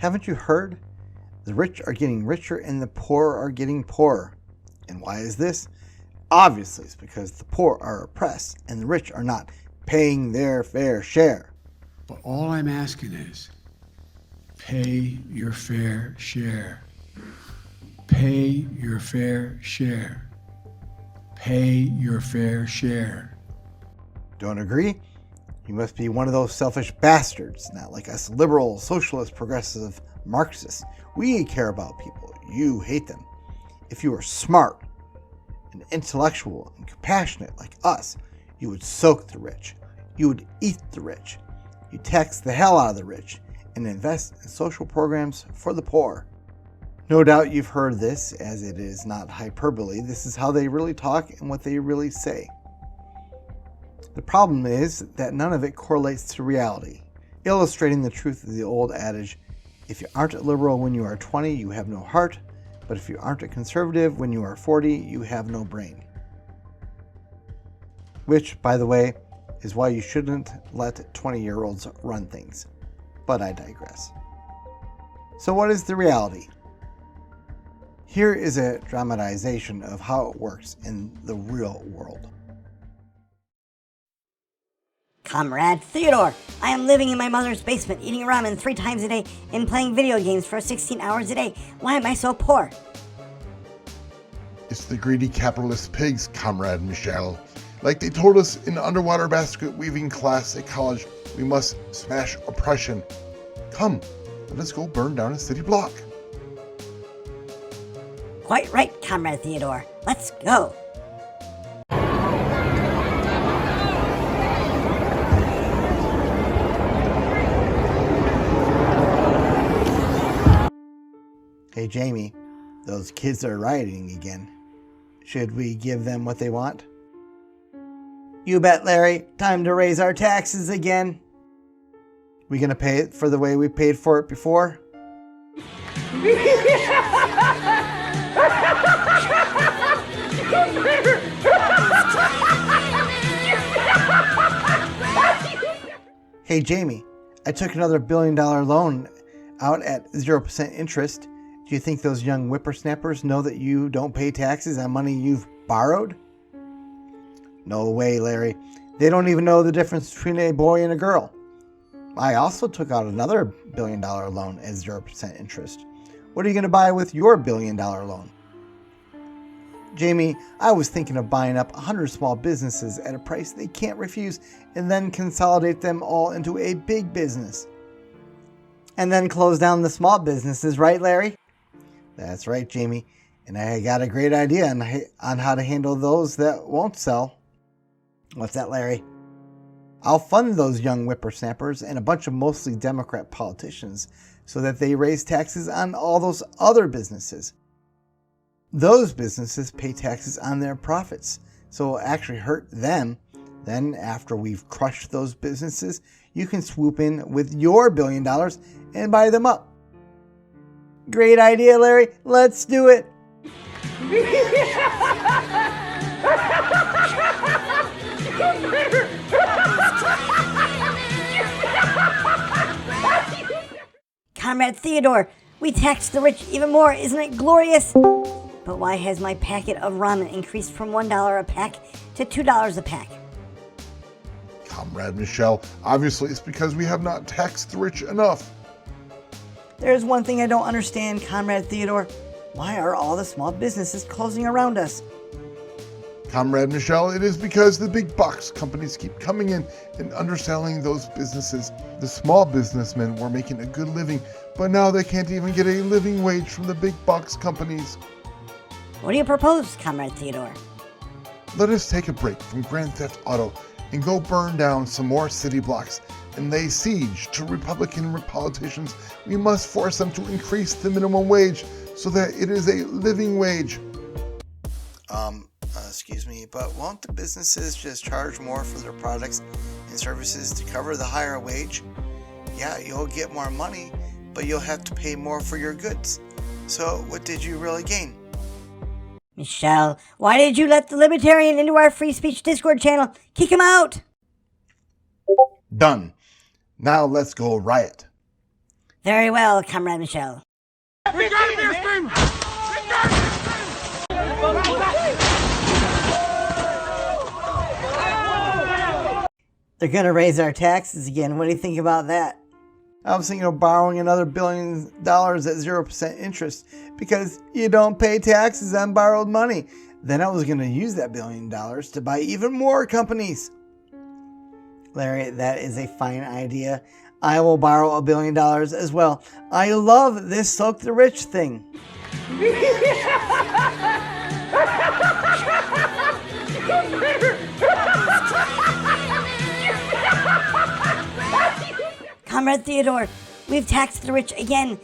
Haven't you heard? The rich are getting richer and the poor are getting poorer. And why is this? Obviously, it's because the poor are oppressed and the rich are not paying their fair share. But all I'm asking is, pay your fair share. Pay your fair share. Pay your fair share. Don't agree? You must be one of those selfish bastards, not like us liberal, socialist, progressive Marxists. We care about people. You hate them. If you were smart and intellectual and compassionate like us, you would soak the rich. You would eat the rich. You tax the hell out of the rich and invest in social programs for the poor. No doubt you've heard this, as it is not hyperbole. This is how they really talk and what they really say. The problem is that none of it correlates to reality, illustrating the truth of the old adage, if you aren't a liberal when you are 20, you have no heart, but if you aren't a conservative when you are 40, you have no brain. Which, by the way, is why you shouldn't let 20-year-olds run things. But I digress. So what is the reality? Here is a dramatization of how it works in the real world. Comrade Theodore, I am living in my mother's basement, eating ramen 3 times a day, and playing video games for 16 hours a day. Why am I so poor? It's the greedy capitalist pigs, Comrade Michel. Like they told us in underwater basket weaving class at college, we must smash oppression. Come, let us go burn down a city block. Quite right, Comrade Theodore. Let's go. Hey Jamie, those kids are rioting again. Should we give them what they want? You bet, Larry. Time to raise our taxes again. We gonna pay it for the way we paid for it before? Hey Jamie, I took another $1 billion loan out at 0% interest. Do you think those young whippersnappers know that you don't pay taxes on money you've borrowed? No way, Larry. They don't even know the difference between a boy and a girl. I also took out another $1 billion loan at 0% interest. What are you going to buy with your $1 billion loan? Jamie, I was thinking of buying up 100 small businesses at a price they can't refuse and then consolidate them all into a big business. And then close down the small businesses, right, Larry? That's right, Jamie. And I got a great idea on how to handle those that won't sell. What's that, Larry? I'll fund those young whippersnappers and a bunch of mostly Democrat politicians so that they raise taxes on all those other businesses. Those businesses pay taxes on their profits, so it'll actually hurt them. Then, after we've crushed those businesses, you can swoop in with your $1 billion and buy them up. Great idea, Larry. Let's do it. Comrade Theodore, we tax the rich even more. Isn't it glorious? But why has my packet of ramen increased from $1 a pack to $2 a pack? Comrade Michel, obviously it's because we have not taxed the rich enough. There's one thing I don't understand, Comrade Theodore. Why are all the small businesses closing around us? Comrade Michel, it is because the big box companies keep coming in and underselling those businesses. The small businessmen were making a good living, but now they can't even get a living wage from the big box companies. What do you propose, Comrade Theodore? Let us take a break from Grand Theft Auto and go burn down some more city blocks and lay siege to Republican politicians. We must force them to increase the minimum wage so that it is a living wage. Excuse me, but won't the businesses just charge more for their products and services to cover the higher wage? Yeah, you'll get more money, but you'll have to pay more for your goods. So what did you really gain? Michelle, why did you let the libertarian into our free speech Discord channel? Kick him out! Done. Now let's go riot. Very well, Comrade Michelle. We gotta be a stream! They're going to raise our taxes again. What do you think about that? I was thinking of borrowing another $1 billion at 0% interest because you don't pay taxes on borrowed money. Then I was going to use that $1 billion to buy even more companies. Larry, that is a fine idea. I will borrow $1 billion as well. I love this soak the rich thing. Comrade Theodore, we've taxed the rich again.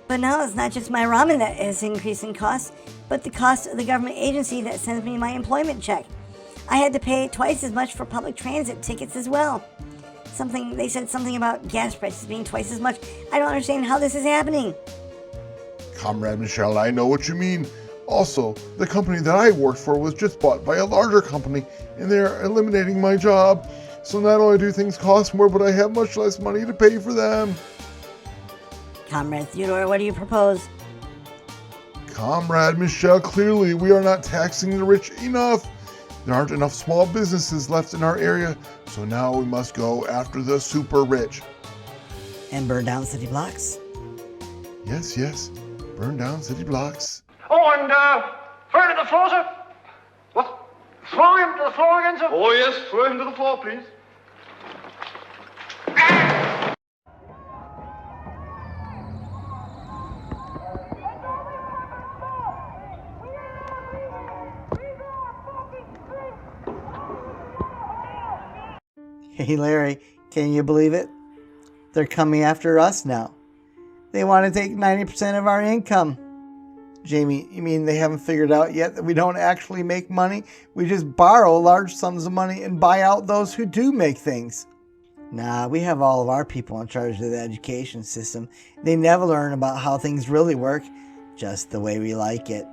But now it's not just my ramen that has increased in cost, but the cost of the government agency that sends me my employment check. I had to pay twice as much for public transit tickets as well. They said something about gas prices being twice as much. I don't understand how this is happening. Comrade Michelle, I know what you mean. Also, the company that I worked for was just bought by a larger company, and they're eliminating my job. So not only do things cost more, but I have much less money to pay for them. Comrade Theodore, what do you propose? Comrade Michelle, clearly we are not taxing the rich enough. There aren't enough small businesses left in our area, so now we must go after the super rich. And burn down city blocks? Yes. Burn down city blocks. Oh, and throw him to the floor, sir. What? Throw him to the floor again, sir? Oh, yes. Throw him to the floor, please. Hey Larry, can you believe it? They're coming after us now. They want to take 90% of our income. Jamie, you mean they haven't figured out yet that we don't actually make money? We just borrow large sums of money and buy out those who do make things. Nah, we have all of our people in charge of the education system. They never learn about how things really work, just the way we like it.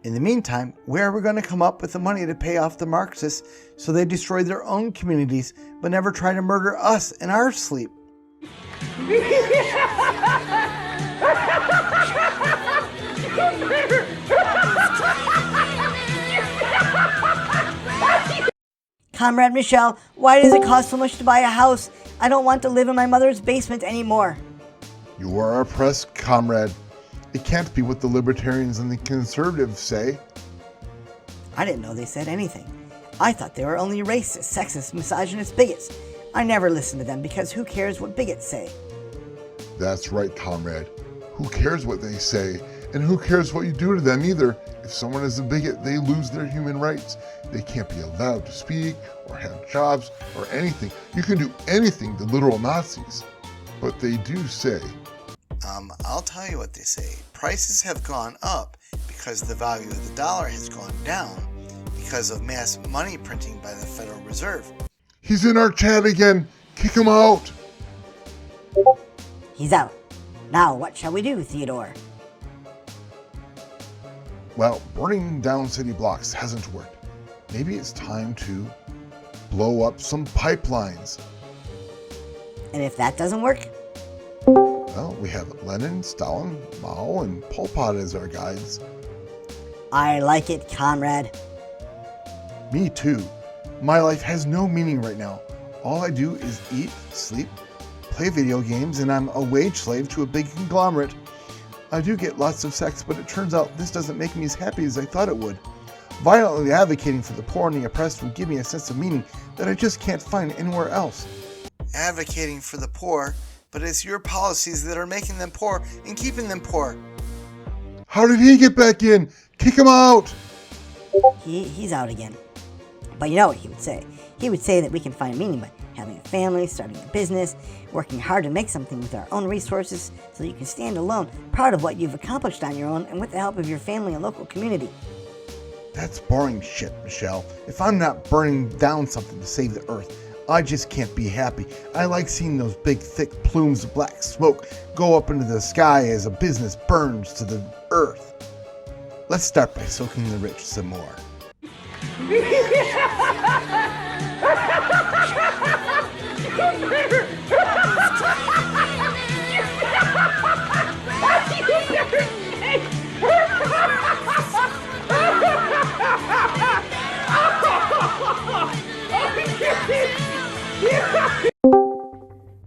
In the meantime, where are we going to come up with the money to pay off the Marxists so they destroy their own communities but never try to murder us in our sleep? Comrade Michelle, why does it cost so much to buy a house? I don't want to live in my mother's basement anymore. You are oppressed, comrade. It can't be what the libertarians and the conservatives say. I didn't know they said anything. I thought they were only racist, sexist, misogynist bigots. I never listen to them because who cares what bigots say? That's right, comrade. Who cares what they say? And who cares what you do to them either? If someone is a bigot, they lose their human rights. They can't be allowed to speak or have jobs or anything. You can do anything to literal Nazis. But they do say, I'll tell you what they say. Prices have gone up because the value of the dollar has gone down because of mass money printing by the Federal Reserve. he's in our chat again. Kick him out. He's out. Now what shall we do, Theodore? Well, burning down city blocks hasn't worked. Maybe it's time to blow up some pipelines. And if that doesn't work? Well, we have Lenin, Stalin, Mao, and Pol Pot as our guides. I like it, comrade. Me too. My life has no meaning right now. All I do is eat, sleep, play video games, and I'm a wage slave to a big conglomerate. I do get lots of sex, but it turns out this doesn't make me as happy as I thought it would. Violently advocating for the poor and the oppressed will give me a sense of meaning that I just can't find anywhere else. Advocating for the poor, but it's your policies that are making them poor and keeping them poor. How did he get back in? Kick him out! He's out again. But you know what he would say? He would say that we can find meaning by having a family, starting a business, working hard to make something with our own resources so you can stand alone, proud of what you've accomplished on your own and with the help of your family and local community. That's boring shit, Michelle. If I'm not burning down something to save the earth, I just can't be happy. I like seeing those big, thick plumes of black smoke go up into the sky as a business burns to the earth. Let's start by soaking the rich some more.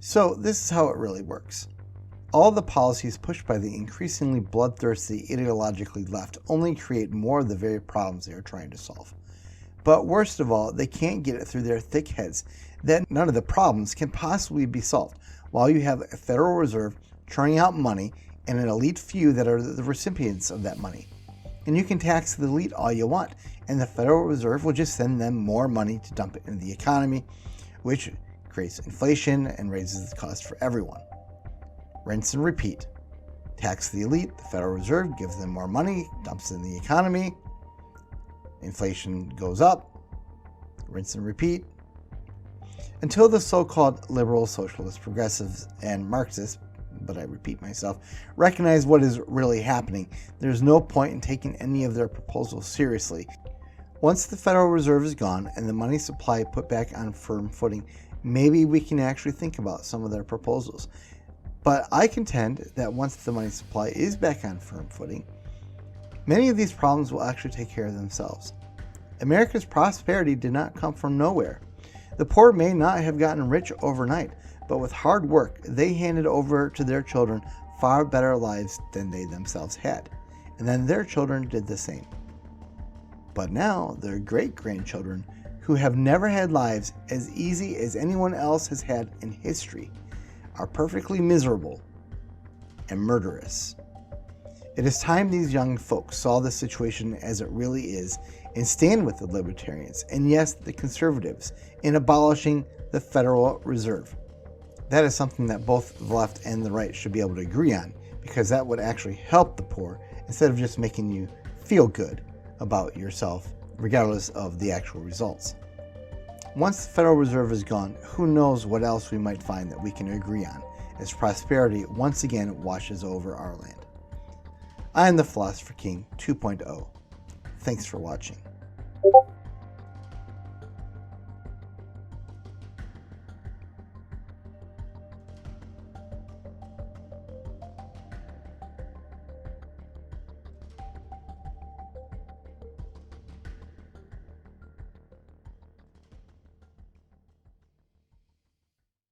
So this is how it really works. All the policies pushed by the increasingly bloodthirsty, ideologically left only create more of the very problems they are trying to solve. But worst of all, they can't get it through their thick heads that none of the problems can possibly be solved while you have a Federal Reserve churning out money and an elite few that are the recipients of that money. And you can tax the elite all you want, and the Federal Reserve will just send them more money to dump it into the economy, which creates inflation and raises the cost for everyone. Rinse and repeat. Tax the elite, the Federal Reserve gives them more money, dumps it in the economy, inflation goes up, rinse and repeat. Until the so-called liberal, socialists, progressives, and Marxists, but I repeat myself, recognize what is really happening, there's no point in taking any of their proposals seriously. Once the Federal Reserve is gone and the money supply put back on firm footing, maybe we can actually think about some of their proposals. But I contend that once the money supply is back on firm footing, many of these problems will actually take care of themselves. America's prosperity did not come from nowhere. The poor may not have gotten rich overnight, but with hard work, they handed over to their children far better lives than they themselves had, and then their children did the same. But now, their great-grandchildren, who have never had lives as easy as anyone else has had in history, are perfectly miserable and murderous. It is time these young folks saw the situation as it really is and stand with the libertarians and, yes, the conservatives in abolishing the Federal Reserve. That is something that both the left and the right should be able to agree on, because that would actually help the poor instead of just making you feel good about yourself, regardless of the actual results. Once the Federal Reserve is gone, who knows what else we might find that we can agree on as prosperity once again washes over our land. I am the Philosopher King 2.0. Thanks for watching.